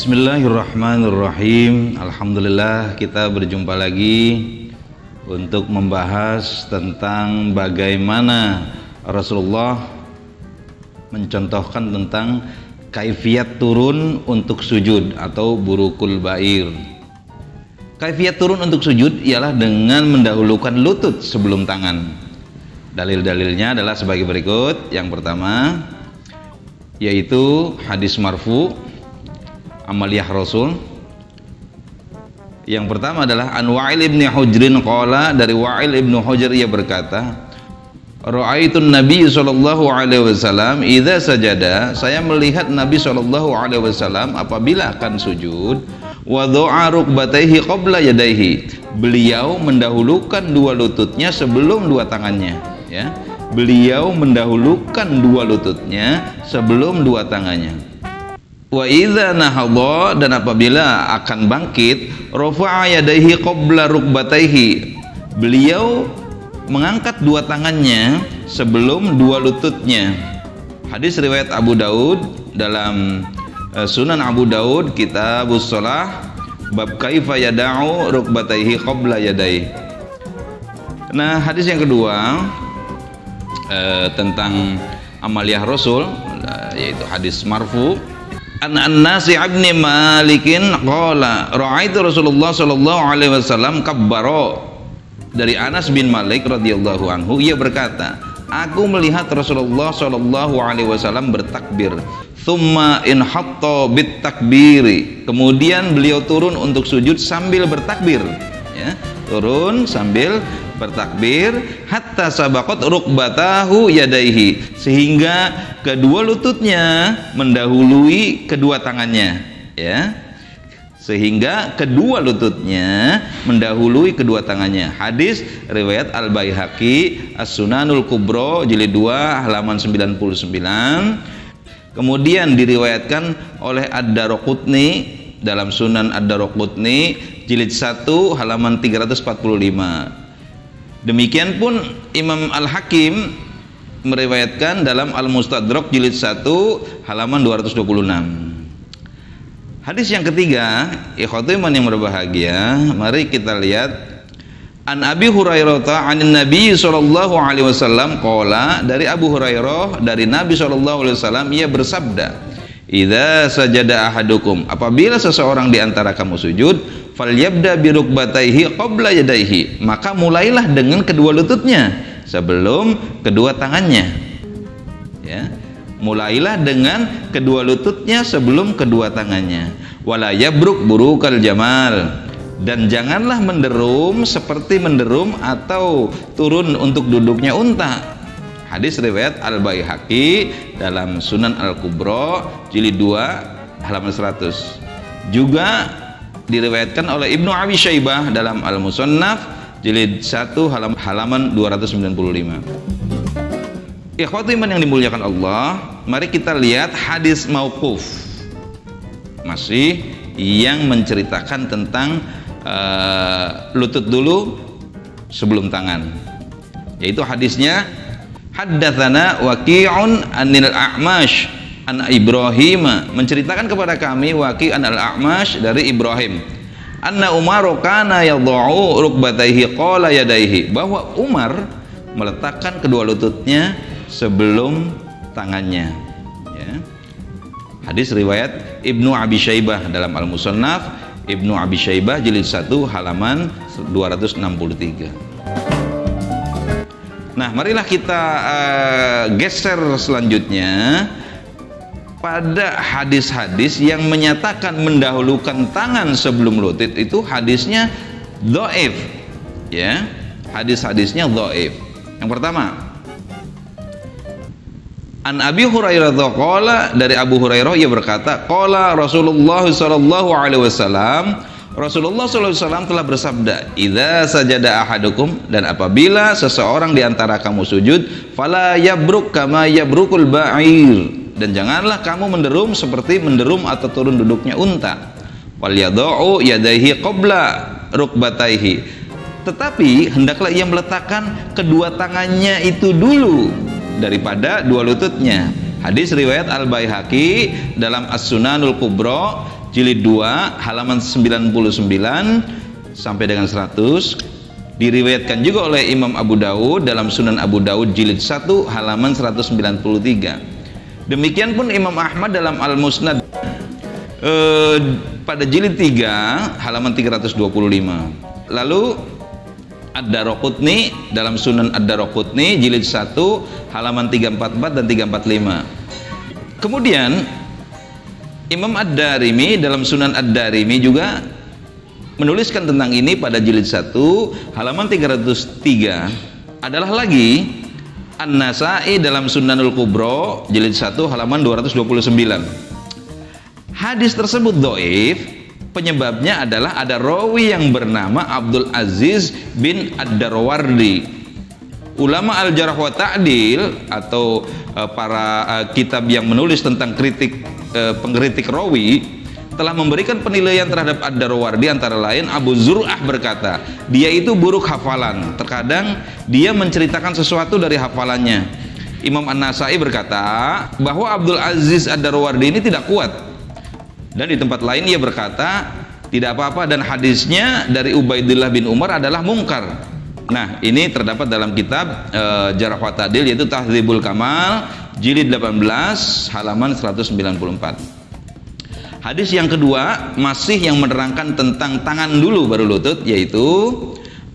Bismillahirrahmanirrahim. Alhamdulillah kita berjumpa lagi untuk membahas tentang bagaimana Rasulullah mencontohkan tentang kaifiat turun untuk sujud atau burukul ba'ir. Kaifiat turun untuk sujud ialah dengan mendahulukan lutut sebelum tangan. Dalil-dalilnya adalah sebagai berikut. Yang pertama yaitu hadis marfu amaliyah Rasul. Yang pertama adalah an Wa'il ibn Hujrin qala, dari Wa'il ibn Hujr ia berkata, ra'aitun Nabi sallallahu alaihi wasallam idza sajada, saya melihat Nabi sallallahu alaihi wasallam apabila akan sujud, wada'a rukbatayhi qabla yadayhi, beliau mendahulukan dua lututnya sebelum dua tangannya, ya. Beliau mendahulukan dua lututnya sebelum dua tangannya. Wa idza nahadha, dan apabila akan bangkit, rafa'a yadayhi qabla rukbatayhi, beliau mengangkat dua tangannya sebelum dua lututnya. Hadis riwayat Abu Daud dalam Sunan Abu Daud Kitabus Shalah bab kaifa yada'u rukbatayhi qabla yadayhi. Nah, hadis yang kedua tentang amaliyah Rasul, yaitu hadis marfu an Nasi' ibn Malikin qala ra'aitu Rasulullah sallallahu alaihi wasallam kabbara, dari Anas bin Malik radhiyallahu anhu ia berkata, aku melihat Rasulullah sallallahu alaihi wasallam bertakbir, thumma in hatta bit takbiri, kemudian beliau turun untuk sujud sambil bertakbir, ya, turun sambil bertakbir, hatta sabaqat rukbatahu yadaihi, sehingga kedua lututnya mendahului kedua tangannya, ya, sehingga kedua lututnya mendahului kedua tangannya. Hadis riwayat Al-Baihaqi As-Sunanul Kubra jilid 2 halaman 99. Kemudian diriwayatkan oleh Ad-Daraqutni dalam Sunan Ad-Daraqutni jilid 1 halaman 345. Demikian pun Imam Al-Hakim meriwayatkan dalam Al-Mustadrak jilid 1 halaman 226. Hadis yang ketiga, ikhwati iman yang berbahagia, mari kita lihat an Abi Hurairah anin Nabi sallallahu alaihi wasallam qala, dari Abu Hurairah dari Nabi sallallahu alaihi wasallam ia bersabda, idza sajada ahadukum, apabila seseorang di antara kamu sujud, falyabda bi rukbatayhi qabla yadayhi, maka mulailah dengan kedua lututnya sebelum kedua tangannya, ya. Mulailah dengan kedua lututnya sebelum kedua tangannya. Wala yabruk burukal jamal, dan janganlah menderum seperti menderum atau turun untuk duduknya unta. Hadis riwayat Al-Baihaqi dalam Sunan Al-Kubra jilid 2 halaman 100. Juga diriwayatkan oleh Ibnu Abi Syaibah dalam Al-Musannaf jilid 1 halaman 295. Ikhwati iman yang dimuliakan Allah, mari kita lihat hadis mauquf, masih yang menceritakan tentang lutut dulu sebelum tangan, yaitu hadisnya haddatsana Waqi'un anil A'mash an Ibrahim, menceritakan kepada kami Waqi' an al-A'mash dari Ibrahim, anna Umar kana yadha'u rukbatayhi qala yadayhi, bahwa Umar meletakkan kedua lututnya sebelum tangannya, ya. Hadis riwayat Ibnu Abi Syaibah dalam Al-Musannaf, Ibnu Abi Syaibah jilid 1 halaman 263. Nah, marilah kita geser selanjutnya pada hadis-hadis yang menyatakan mendahulukan tangan sebelum lutut. Itu hadisnya dhaif, ya. Hadis-hadisnya dhaif. Yang pertama, an Abi Hurairah qala, dari Abu Hurairah ia berkata, qala Rasulullah sallallahu alaihi wasallam, Rasulullah sallallahu alaihi wasallam telah bersabda, idza sajada ahadukum, dan apabila seseorang di antara kamu sujud, fala yabruk kama yabrukul ba'ir, dan janganlah kamu menderum seperti menderum atau turun duduknya unta. Wal yad'u yadayhi qabla rukbatayhi, tetapi hendaklah ia meletakkan kedua tangannya itu dulu daripada dua lututnya. Hadis riwayat Al-Baihaqi dalam As-Sunanul Kubra jilid 2 halaman 99 sampai dengan 100. Diriwayatkan juga oleh Imam Abu Dawud dalam Sunan Abu Dawud jilid 1 halaman 193. Demikian pun Imam Ahmad dalam Al-Musnad pada jilid 3 halaman 325. Lalu Ad-Daraqutni dalam Sunan Ad-Daraqutni jilid 1 halaman 344 dan 345. Kemudian Imam Ad-Darimi dalam Sunan Ad-Darimi juga menuliskan tentang ini pada jilid 1 halaman 303. Adalah lagi An-Nasa'i dalam Sunanul Kubra jilid 1 halaman 229. Hadis tersebut dhaif, penyebabnya adalah ada rawi yang bernama Abdul Aziz bin Ad-Darwardi. Ulama al-Jarh wa Ta'dil atau para kitab yang menulis tentang pengkritik rawi telah memberikan penilaian terhadap Ad-Darwardi, antara lain Abu Zur'ah berkata, dia itu buruk hafalan, terkadang dia menceritakan sesuatu dari hafalannya. Imam An-Nasa'i berkata bahwa Abdul Aziz Ad-Darwardi ini tidak kuat. Dan di tempat lain ia berkata tidak apa-apa dan hadisnya dari Ubaidillah bin Umar adalah mungkar. Nah, ini terdapat dalam kitab Jarh wa Ta'dil, yaitu Tahdzibul Kamal jilid 18 halaman 194. Hadis yang kedua masih yang menerangkan tentang tangan dulu baru lutut, yaitu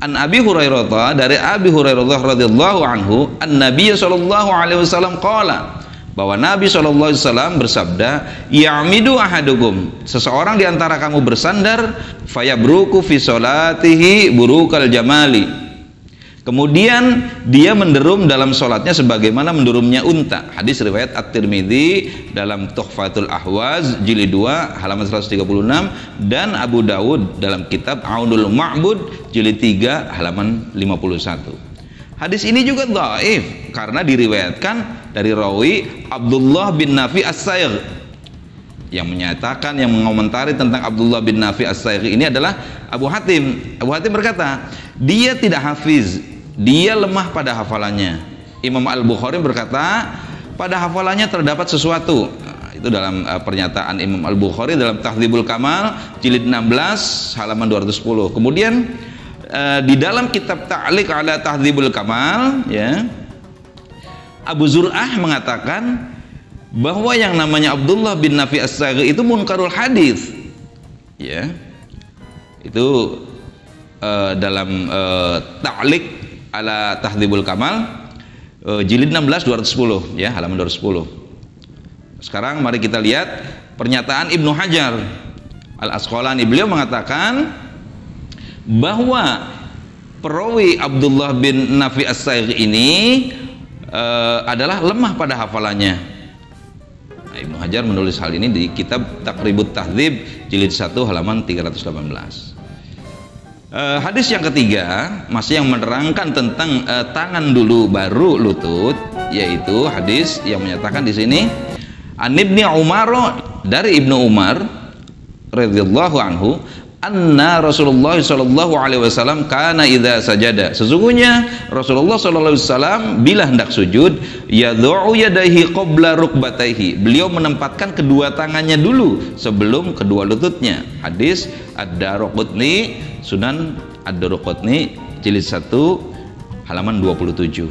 An Abi Hurairah, dari Abi Hurairah radhiyallahu anhu, an-Nabiy sallallahu alaihi wasallam qala, bahwa Nabi SAW bersabda, ya'midu ahadukum, seseorang diantara kamu bersandar, fayabruku fi sholatihi burukal jamali, kemudian dia menderum dalam sholatnya sebagaimana menderumnya unta. Hadis riwayat At-Tirmidzi dalam Tuhfatul Ahwaz jilid 2 halaman 136 dan Abu Dawud dalam kitab Aunul Ma'bud jilid 3 halaman 51. Hadis ini juga dhaif karena diriwayatkan dari rawi Abdullah bin Nafi As-Saigh. Yang menyatakan, yang mengomentari tentang Abdullah bin Nafi As-Saigh ini adalah Abu Hatim. Abu Hatim berkata, dia tidak hafiz, dia lemah pada hafalannya. Imam Al-Bukhari berkata, pada hafalannya terdapat sesuatu. Itu dalam pernyataan Imam Al-Bukhari dalam Tahdzibul Kamal jilid 16 halaman 210. Kemudian di dalam kitab Ta'liq ala Tahdzibul Kamal, ya, Abu Zur'ah mengatakan bahwa yang namanya Abdullah bin Nafi As-Saigh itu munkarul hadis, ya. Itu dalam Ta'liq ala Tahdzibul Kamal jilid 16 210, ya, halaman 210. Sekarang mari kita lihat pernyataan Ibnu Hajar Al-Asqalani. Beliau mengatakan bahwa perawi Abdullah bin Nafi As-Saigh ini adalah lemah pada hafalannya. Nah, Ibnu Hajar menulis hal ini di kitab Taqribut Tahdzib jilid 1 halaman 318. Hadis yang ketiga masih yang menerangkan tentang tangan dulu baru lutut, yaitu hadis yang menyatakan di sini An Ibnu Umar, dari Ibnu Umar radhiyallahu anhu, anna Rasulullah sallallahu alaihi wasallam kana idza sajada, sesungguhnya Rasulullah sallallahu alaihi wasallam bila hendak sujud, yad'u yadayhi qabla rukbatayhi, beliau menempatkan kedua tangannya dulu sebelum kedua lututnya. Hadis Ad-Daraqutni, Sunan Ad-Daraqutni jilid 1 halaman 27,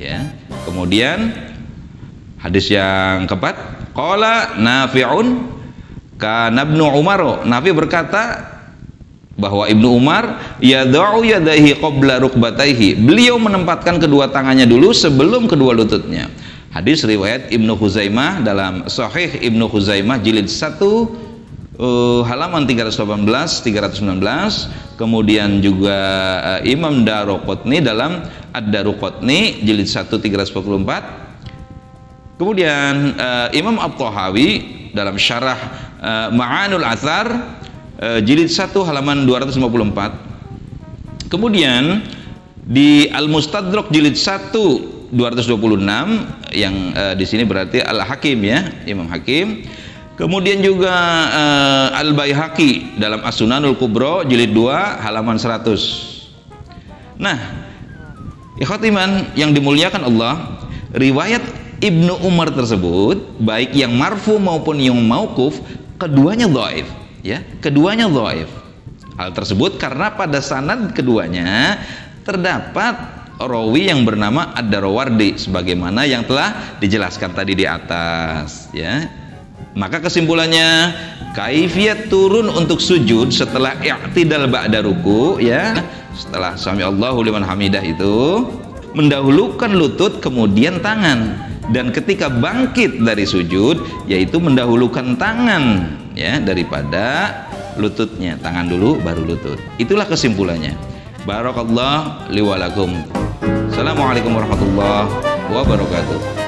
ya. Kemudian hadis yang keempat, qala Nafi'un kana Ibnu Umar, Nafi berkata bahwa Ibnu Umar yad'u yadayhi qabla rukbatayhi, beliau menempatkan kedua tangannya dulu sebelum kedua lututnya. Hadis riwayat Ibnu Khuzaimah dalam Sahih Ibnu Khuzaimah jilid 1 halaman 318 319. Kemudian juga Imam Daraqutni dalam Ad-Daraqutni jilid 1 344. Kemudian Imam At-Tahawi dalam syarah Ma'anul Athar jilid 1 halaman 254. Kemudian di Al-Mustadrak jilid 1 226, yang di sini berarti Al-Hakim, ya, Imam Hakim. Kemudian juga Al-Baihaqi dalam As-Sunanul Kubra jilid 2 halaman 100. Nah, ikhwatiman yang dimuliakan Allah, riwayat Ibnu Umar tersebut baik yang marfu maupun yang mauquf keduanya dhaif, ya, keduanya dhaif. Hal tersebut karena pada sanad keduanya terdapat rawi yang bernama Ad-Darawardi sebagaimana yang telah dijelaskan tadi di atas, ya. Maka kesimpulannya, kaifiyat turun untuk sujud setelah i'tidal ba'da ruku, ya, setelah sami Allahu liman hamidah itu mendahulukan lutut kemudian tangan, dan ketika bangkit dari sujud yaitu mendahulukan tangan, ya, daripada lututnya, tangan dulu baru lutut. Itulah kesimpulannya. Barakallahu li wa lakum. Assalamualaikum warahmatullahi wabarakatuh.